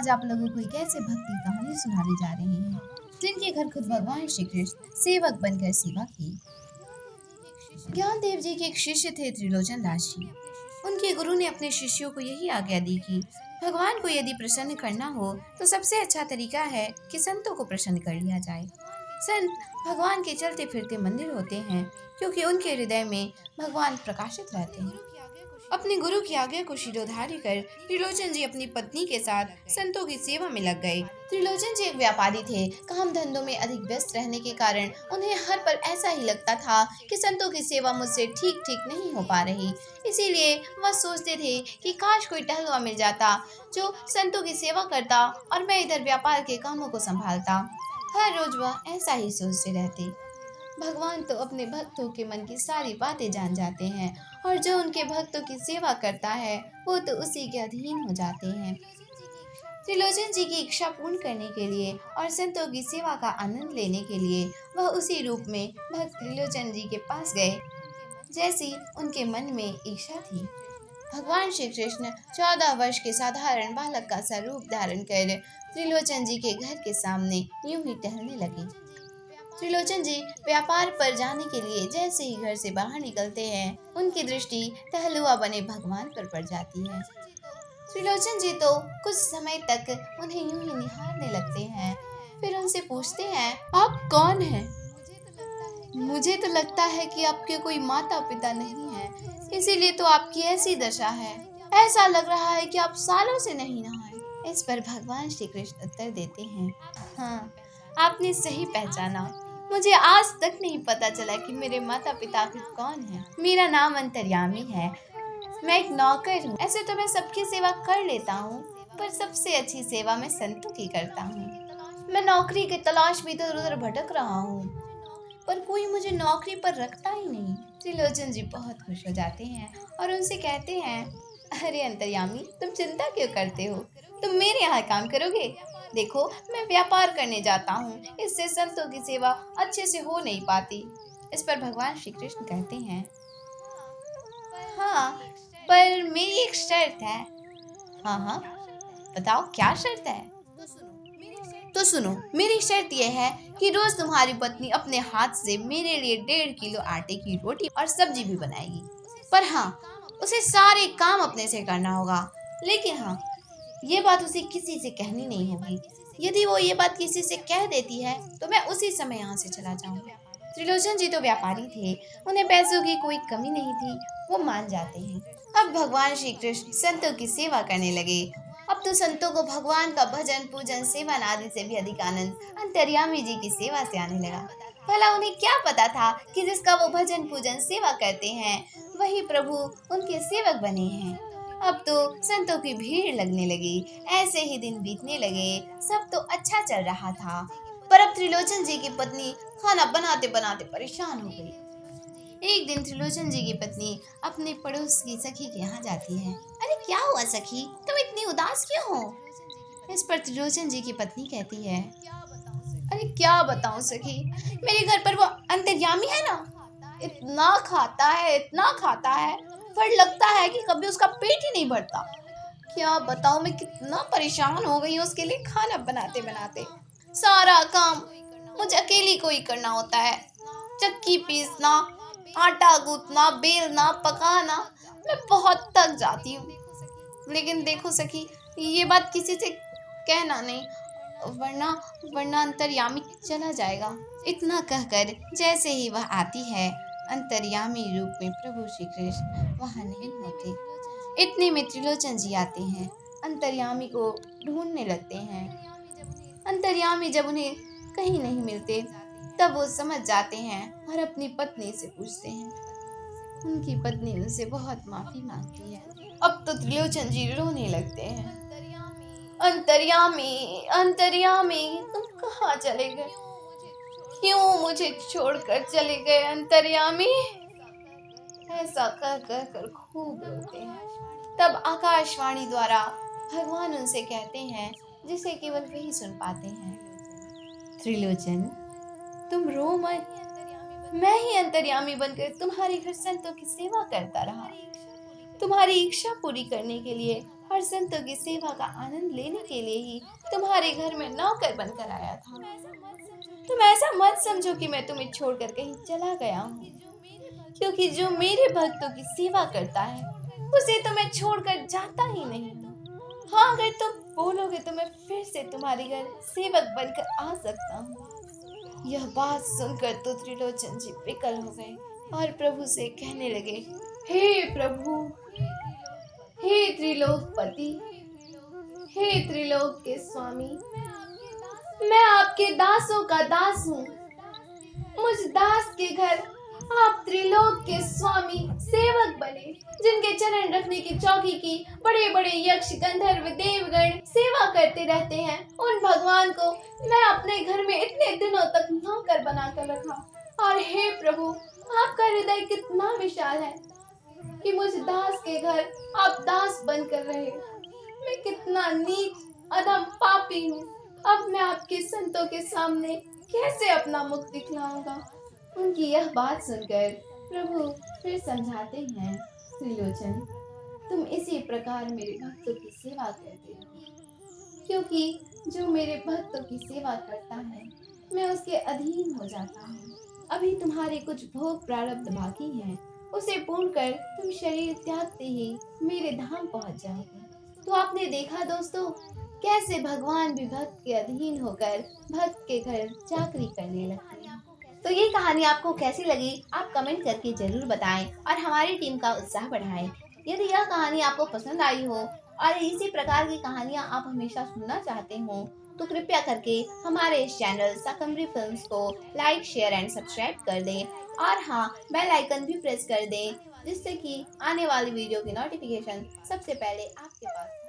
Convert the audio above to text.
आज आप लोगों को एक ऐसे भक्ति कहानी सुनाने जा रहे हैं जिनके घर खुद भगवान श्री कृष्ण सेवक बनकर सेवा की। ज्ञान देव जी के एक शिष्य थे त्रिलोचन दास जी। उनके गुरु ने अपने शिष्यों को यही आज्ञा दी कि भगवान को यदि प्रसन्न करना हो तो सबसे अच्छा तरीका है कि संतों को प्रसन्न कर लिया जाए। संत भगवान के चलते फिरते मंदिर होते हैं क्योंकि उनके हृदय में भगवान प्रकाशित रहते हैं। अपने गुरु की आज्ञा को शिरोधार्य कर त्रिलोचन जी अपनी पत्नी के साथ संतों की सेवा में लग गए। त्रिलोचन जी एक व्यापारी थे। काम धंधों में अधिक व्यस्त रहने के कारण उन्हें हर पल ऐसा ही लगता था कि संतों की सेवा मुझसे ठीक नहीं हो पा रही। इसीलिए वह सोचते थे कि काश कोई टहलुआ मिल जाता जो संतों की सेवा करता और मैं इधर व्यापार के कामों को संभालता। हर रोज वह ऐसा ही सोचते रहते। भगवान तो अपने भक्तों के मन की सारी बातें जान जाते हैं और जो उनके भक्तों की सेवा करता है वो तो उसी के अधीन हो जाते हैं। त्रिलोचन जी की इच्छा पूर्ण करने के लिए और संतों की सेवा का आनंद लेने के लिए वह उसी रूप में भक्त त्रिलोचन जी के पास गए जैसी उनके मन में इच्छा थी। भगवान श्री कृष्ण 14 वर्ष के साधारण बालक का स्वरूप धारण कर त्रिलोचन जी के घर के सामने यूं ही टहलने लगे। त्रिलोचन जी व्यापार पर जाने के लिए जैसे ही घर से बाहर निकलते हैं उनकी दृष्टि टहलुआ बने भगवान पर पड़ जाती है। त्रिलोचन जी तो कुछ समय तक उन्हें यूं ही निहारने लगते हैं, फिर उनसे पूछते हैं, आप कौन हैं? मुझे तो लगता है कि आपके कोई माता पिता नहीं है, इसीलिए तो आपकी ऐसी दशा है। ऐसा लग रहा है कि आप सालों से नहीं नहाए। इस पर भगवान श्री कृष्ण उत्तर देते हैं, हाँ, आपने सही पहचाना। मुझे आज तक नहीं पता चला कि मेरे माता पिता आखिर कौन है। मेरा नाम अंतर्यामी है। मैं एक नौकर हूँ। ऐसे तो मैं सबकी सेवा कर लेता हूँ, पर सबसे अच्छी सेवा मैं संतों की करता हूँ। मैं नौकरी की तलाश में इधर उधर भटक रहा हूँ, पर कोई मुझे नौकरी पर रखता ही नहीं। त्रिलोचन जी बहुत खुश हो जाते हैं और उनसे कहते हैं, अरे अंतर्यामी, तुम चिंता क्यों करते हो? तुम मेरे यहाँ काम करोगे। देखो, मैं व्यापार करने जाता हूँ, इससे संतों की सेवा अच्छे से हो नहीं पाती। इस पर भगवान श्री कृष्ण कहते हैं, हाँ, पर मेरी एक शर्त है। हाँ, बताओ क्या शर्त है? तो सुनो, मेरी शर्त यह है कि रोज तुम्हारी पत्नी अपने हाथ से मेरे लिए 1.5 किलो आटे की रोटी और सब्जी भी बनाएगी। पर हाँ, उसे सारे काम अपने से करना होगा। लेकिन हाँ, ये बात उसे किसी से कहनी नहीं होगी। यदि वो ये बात किसी से कह देती है तो मैं उसी समय यहाँ से चला जाऊंगा। त्रिलोचन जी तो व्यापारी थे, उन्हें पैसों की कोई कमी नहीं थी, वो मान जाते हैं। अब भगवान श्री कृष्ण संतों की सेवा करने लगे। अब तो संतों को भगवान का भजन पूजन सेवन आदि से भी अधिक आनंद अंतर्यामी जी की सेवा से आने लगा। भला उन्हें क्या पता था कि जिसका वो भजन पूजन सेवा करते हैं वही प्रभु उनके सेवक बने हैं। अब तो संतों की भीड़ लगने लगी। ऐसे ही दिन बीतने लगे। सब तो अच्छा चल रहा था, पर अब त्रिलोचन जी की पत्नी खाना बनाते बनाते परेशान हो गई। एक दिन त्रिलोचन जी की पत्नी अपने पड़ोस की सखी के यहाँ जाती है। अरे क्या हुआ सखी, तुम इतनी उदास क्यों हो? इस पर त्रिलोचन जी की पत्नी कहती है, अरे क्या बताऊं सखी, मेरे घर पर वो अंतर्यामी है ना, इतना खाता है, पर लगता है कि कभी उसका पेट ही नहीं भरता। क्या बताऊं, मैं कितना परेशान हो गई हूँ उसके लिए खाना बनाते बनाते। सारा काम मुझे अकेली को ही करना होता है। चक्की पीसना, आटा गूंथना, बेलना, पकाना, मैं बहुत थक जाती हूँ। लेकिन देखो सखी, ये बात किसी से कहना नहीं, वरना वरना अंतर्यामी चला जाएगा। इतना कहकर जैसे ही वह आती है, अंतर्यामी रूप में प्रभु श्री कृष्ण वहाँ नहीं होते। इतने में त्रिलोचन जी आते हैं, अंतर्यामी को ढूंढने लगते हैं। अंतर्यामी जब उन्हें कहीं नहीं मिलते तब वो समझ जाते हैं और अपनी पत्नी से पूछते हैं। उनकी पत्नी उनसे बहुत माफी मांगती है। अब तो त्रिलोचन जी रोने लगते हैं। अंतर्यामी, अंतर्यामी, तुम कहाँ चले गए? क्यों मुझे छोड़कर चले गए अंतर्यामी? ऐसा कह कर खूब रोते हैं। तब आकाशवाणी द्वारा भगवान उनसे कहते हैं, जिसे केवल वही सुन पाते हैं, त्रिलोचन, तुम रो मत। मैं ही अंतर्यामी बनकर तुम्हारे घर संतों की सेवा करता रहा। तुम्हारी इच्छा पूरी करने के लिए और संतों की सेवा का आनंद लेने के लिए ही तुम्हारे घर में नौकर बनकर आया था। तुम ऐसा मत समझो कि मैं तुम्हें छोड़कर कहीं चला गया हूँ, क्योंकि जो मेरे भक्तों की सेवा करता है उसे तो मैं छोड़कर जाता ही नहीं हूँ। हाँ, अगर तुम बोलोगे तो मैं फिर से तुम्हारे घर सेवक बनकर आ सकता हूँ। यह बात सुनकर तो त्रिलोचन जी विकल हो गए और प्रभु से कहने लगे, हे प्रभु, हे त्रिलोकपति, हे त्रिलोक के स्वामी, मैं आपके दासों का दास हूँ। मुझ दास के घर आप त्रिलोक के स्वामी सेवक बने, जिनके चरण रखने की चौकी की बड़े बड़े यक्ष गंधर्व देवगण सेवा करते रहते हैं। उन भगवान को मैं अपने घर में इतने दिनों तक नौकर बनाकर रखा। और हे प्रभु, आपका हृदय कितना विशाल है कि मुझ दास के घर आप दास बनकर रहे। मैं कितना नीच अधम पापी हूँ। अब मैं आपके संतों के सामने कैसे अपना मुख दिखलाऊंगा। उनकी यह बात सुनकर प्रभु फिर समझाते हैं, त्रिलोचन, तुम इसी प्रकार मेरे भक्तों की सेवा करते रहो, क्योंकि जो मेरे भक्तों की सेवा करता है मैं उसके अधीन हो जाता हूँ। अभी तुम्हारे कुछ भोग प्रारब्ध बाकी हैं, उसे पूर्ण कर तुम शरीर त्यागते ही मेरे धाम पहुँच जाओगे। तो आपने देखा दोस्तों, कैसे भगवान भी भक्त के अधीन होकर भक्त के घर चाकरी करने लगते हैं। तो ये कहानी आपको कैसी लगी, आप कमेंट करके जरूर बताएं और हमारी टीम का उत्साह बढ़ाएं। यदि यह कहानी आपको पसंद आई हो और इसी प्रकार की कहानियाँ आप हमेशा सुनना चाहते हो, तो कृपया करके हमारे इस चैनल शाकंभरी फिल्म्स को लाइक, शेयर एंड सब्सक्राइब कर दें। और हाँ, बेल आइकन भी प्रेस कर दें, जिससे कि आने वाली वीडियो की नोटिफिकेशन सबसे पहले आपके पास